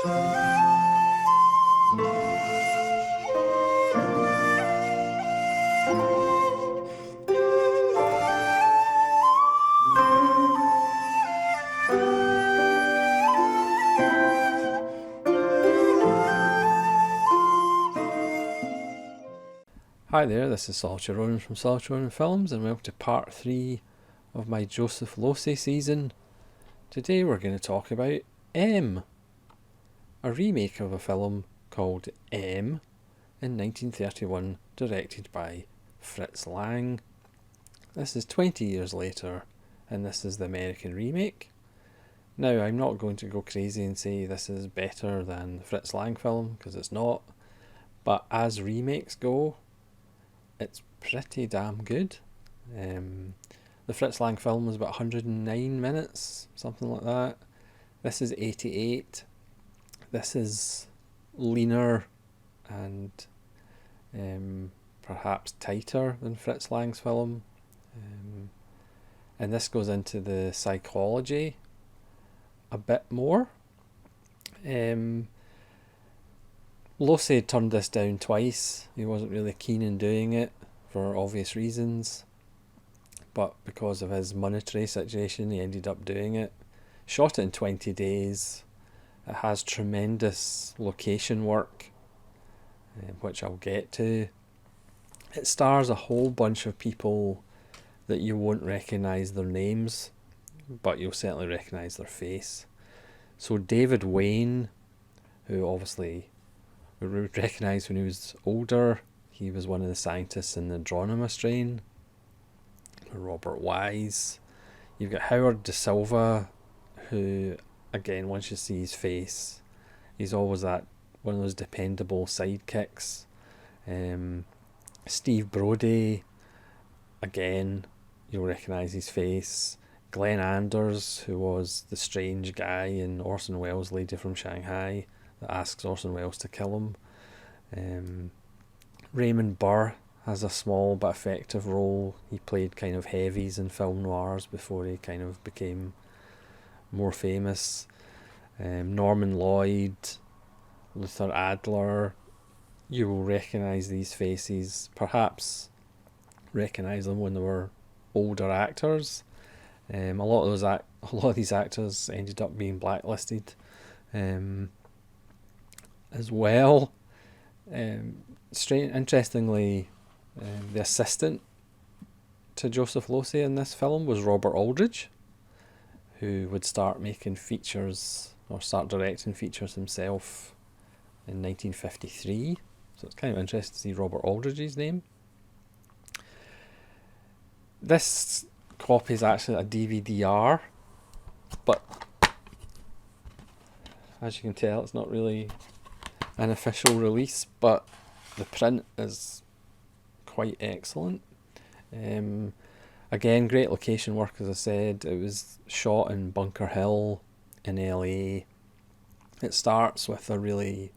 Hi there, this is Solitary Ronan from Solitary Ronan Films, and welcome to part 3 of my Joseph Losey season. Today we're going to talk about M, a remake of a film called M in 1931, directed by Fritz Lang. This is 20 years later, and this is the American remake. Now, I'm not going to go crazy and say this is better than the Fritz Lang film, because it's not, but as remakes go, it's pretty damn good. The Fritz Lang film was about 109 minutes, something like that. This is 88. This is leaner and perhaps tighter than Fritz Lang's film. And this goes into the psychology a bit more. Losey turned this down twice. He wasn't really keen in doing it for obvious reasons, but because of his monetary situation he ended up doing it. Shot it in 20 days. It has tremendous location work, which I'll get to. It stars a whole bunch of people that you won't recognise their names, but you'll certainly recognise their face. So David Wayne, who obviously we would recognise when he was older, he was one of the scientists in the Andromeda strain. Robert Wise. You've got Howard De Silva, who, again, once you see his face, he's always that one of those dependable sidekicks. Steve Brodie, again, you'll recognise his face. Glenn Anders, who was the strange guy in Orson Welles' Lady from Shanghai that asks Orson Welles to kill him. Raymond Burr has a small but effective role. He played kind of heavies in film noirs before he kind of became more famous. Norman Lloyd, Luther Adler, you will recognise these faces, perhaps recognise them when they were older actors. A lot of these actors ended up being blacklisted as well. Interestingly, the assistant to Joseph Losey in this film was Robert Aldridge, who would start making features or start directing features himself in 1953. So it's kind of interesting to see Robert Aldridge's name. This copy is actually a DVD-R, but as you can tell, it's not really an official release, but the print is quite excellent. Again, great location work, as I said. It was shot in Bunker Hill in LA. It starts with a really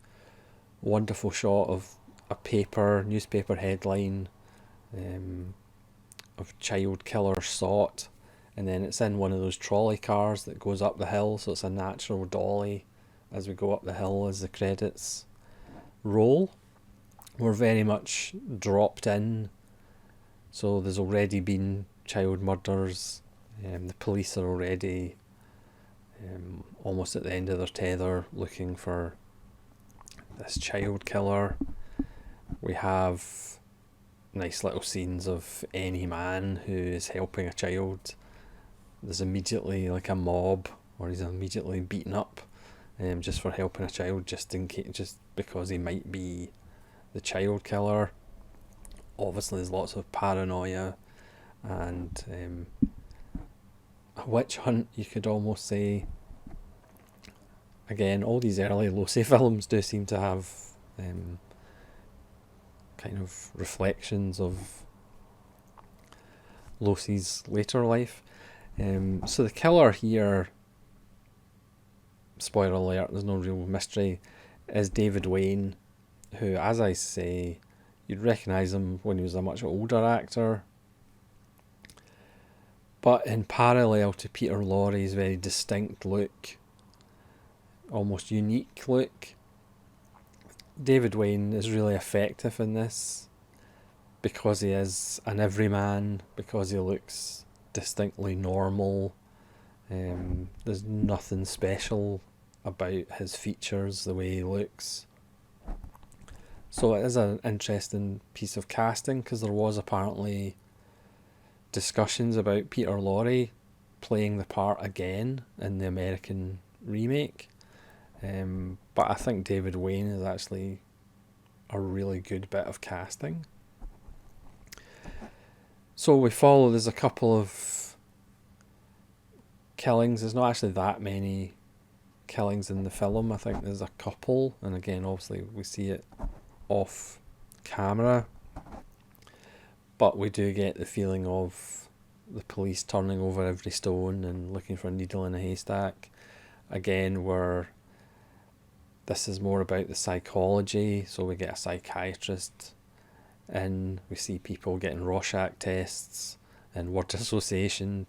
wonderful shot of a newspaper headline of child killer sought, and then it's in one of those trolley cars that goes up the hill, so it's a natural dolly as we go up the hill as the credits roll. We're very much dropped in, so there's already been child murders. The police are already almost at the end of their tether looking for this child killer. We have nice little scenes of any man who is helping a child. There's immediately like a mob, or he's immediately beaten up just for helping a child, just because he might be the child killer. Obviously there's lots of paranoia and a witch hunt, you could almost say. Again, all these early Losey films do seem to have kind of reflections of Losey's later life. So the killer here, spoiler alert, there's no real mystery, is David Wayne, who, as I say, you'd recognise him when he was a much older actor. But in parallel to Peter Lorre's very distinct look, almost unique look. David Wayne is really effective in this because he is an everyman, because he looks distinctly normal. There's nothing special about his features, the way he looks. So it is an interesting piece of casting, because there was apparently discussions about Peter Lorre playing the part again in the American remake. But I think David Wayne is actually a really good bit of casting. So we follow, there's a couple of killings. There's not actually that many killings in the film. I think there's a couple, and again, obviously, we see it off camera. But we do get the feeling of the police turning over every stone and looking for a needle in a haystack. Again, where this is more about the psychology, so we get a psychiatrist in, we see people getting Rorschach tests and word association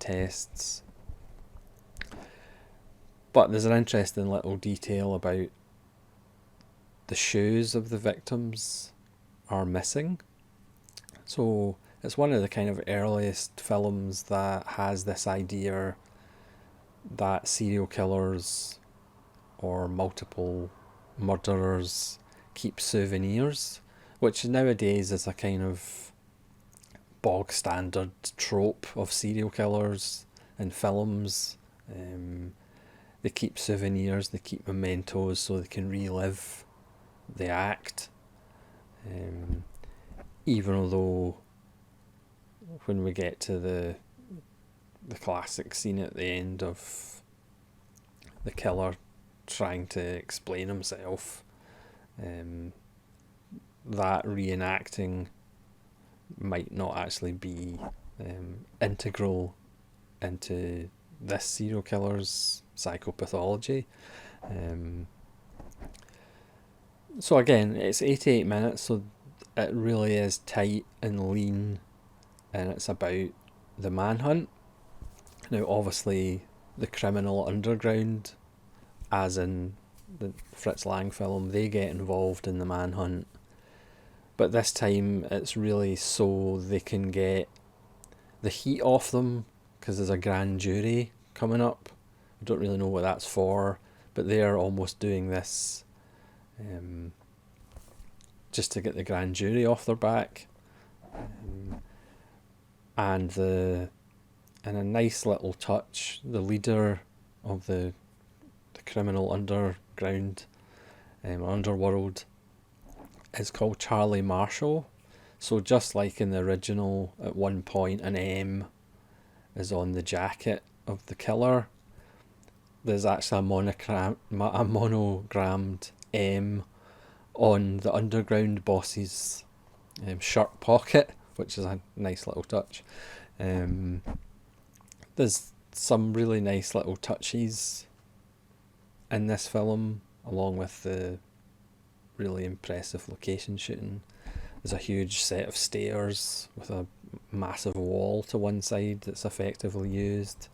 tests. But there's an interesting little detail about the shoes of the victims are missing. So it's one of the kind of earliest films that has this idea that serial killers or multiple murderers keep souvenirs, which nowadays is a kind of bog standard trope of serial killers in films. They keep souvenirs, they keep mementos so they can relive the act. Even though when we get to the classic scene at the end of the killer trying to explain himself, that reenacting might not actually be integral into this serial killer's psychopathology. So again, it's 88 minutes, so it really is tight and lean, and it's about the manhunt. Now obviously the criminal underground, as in the Fritz Lang film, they get involved in the manhunt, but this time it's really so they can get the heat off them, because there's a grand jury coming up. I don't really know what that's for, but they're almost doing this just to get the grand jury off their back. And in a nice little touch, the leader of the criminal underground underworld is called Charlie Marshall. So just like in the original, at one point an M is on the jacket of the killer, there's actually a monogrammed M on the underground boss's shirt pocket, which is a nice little touch. There's some really nice little touches in this film, along with the really impressive location shooting. There's a huge set of stairs with a massive wall to one side that's effectively used.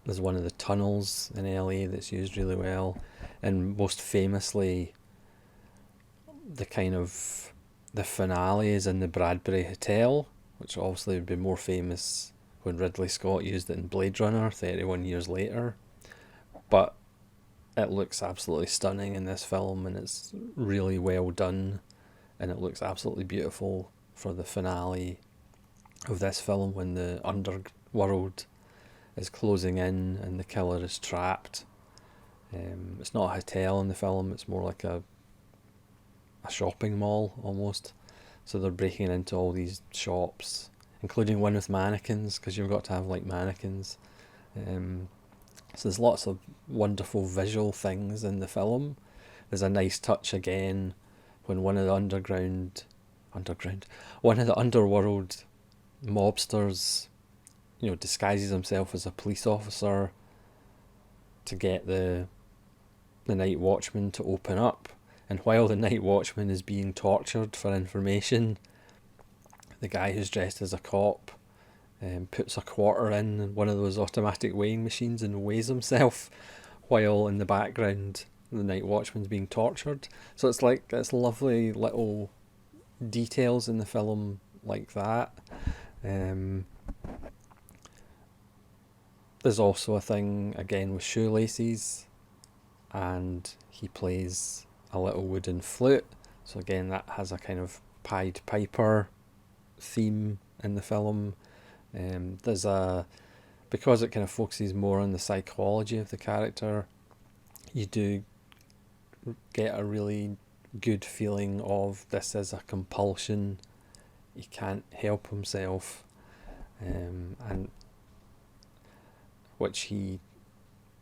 There's one of the tunnels in LA that's used really well, and most famously the finale is in the Bradbury Hotel, which obviously would be more famous when Ridley Scott used it in Blade Runner 31 years later. But it looks absolutely stunning in this film, and it's really well done, and it looks absolutely beautiful for the finale of this film when the underworld is closing in and the killer is trapped. It's not a hotel in the film, it's more like a shopping mall almost. So they're breaking into all these shops, including one with mannequins, because you've got to have like mannequins. So there's lots of wonderful visual things in the film. There's a nice touch again when one of the underworld mobsters, disguises himself as a police officer to get the night watchman to open up. And while the night watchman is being tortured for information, the guy who's dressed as a cop puts a quarter in one of those automatic weighing machines and weighs himself, while in the background the night watchman's being tortured. So it's lovely little details in the film like that. There's also a thing again with shoelaces, and he plays a little wooden flute. So again, that has a kind of Pied Piper theme in the film. There's a because it kind of focuses more on the psychology of the character, you do get a really good feeling of this is a compulsion. He can't help himself, and which he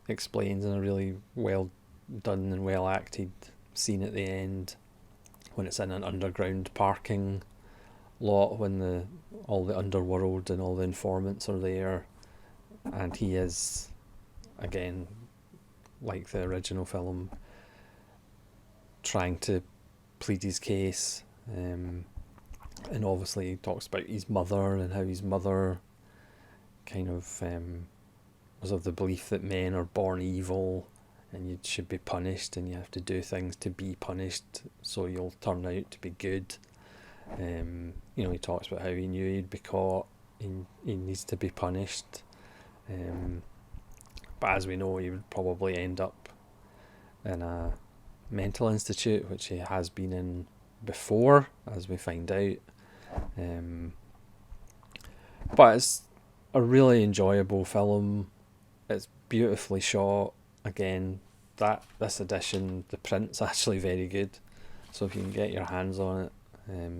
explains in a really well done and well acted scene at the end when it's in an underground parking lot when all the underworld and all the informants are there, and he is again like the original film trying to plead his case, and obviously he talks about his mother and how his mother kind of was of the belief that men are born evil and you should be punished and you have to do things to be punished so you'll turn out to be good. He talks about how he knew he'd be caught, he needs to be punished, but as we know he would probably end up in a mental institute, which he has been in before, as we find out. But it's a really enjoyable film. It's beautifully shot. Again, this edition, the print's actually very good, so if you can get your hands on it,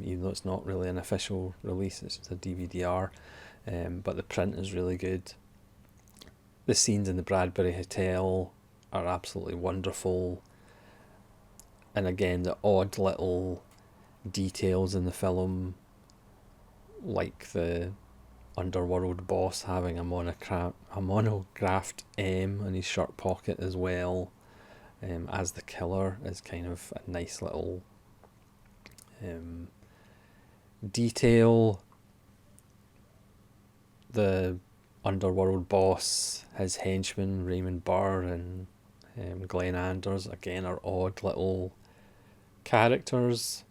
even though it's not really an official release, it's just a DVD-R, but the print is really good. The scenes in the Bradbury Hotel are absolutely wonderful, and again the odd little details in the film, like the underworld boss having a monographed M in his shirt pocket as well, as the killer, is kind of a nice little detail. The underworld boss, his henchman Raymond Burr and Glenn Anders, again, are odd little characters,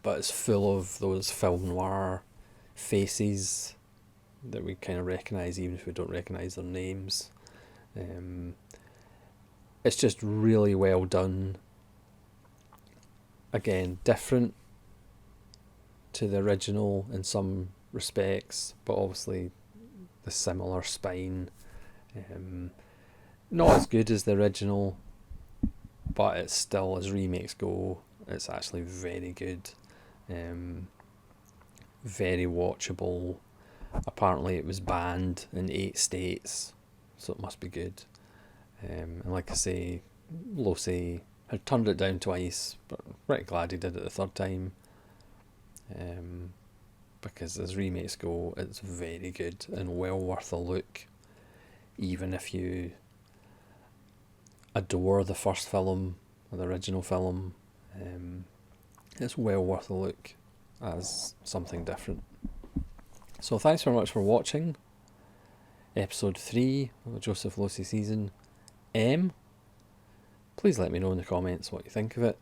but it's full of those film noir faces that we kind of recognise even if we don't recognise their names. It's just really well done. Again, different to the original in some respects, but obviously the similar spine. Not as good as the original, but it's still, as remakes go, it's actually very good. Very watchable. Apparently it was banned in 8 states, so it must be good. And like I say, Losey had turned it down twice, but I'm pretty glad he did it the third time, because as remakes go, it's very good and well worth a look, even if you adore the first film, or the original film. It's well worth a look as something different. So thanks very much for watching episode 3 of the Joseph Losey season M. Please let me know in the comments what you think of it,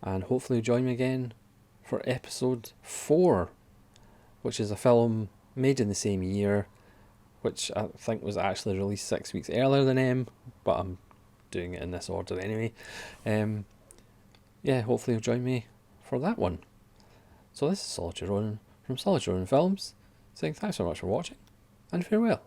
and hopefully join me again for episode 4, which is a film made in the same year, which I think was actually released 6 weeks earlier than M, but I'm doing it in this order anyway. Hopefully you'll join me for that one. So this is Solid Ronan from Solid Ronan Films, saying thanks so much for watching, and farewell.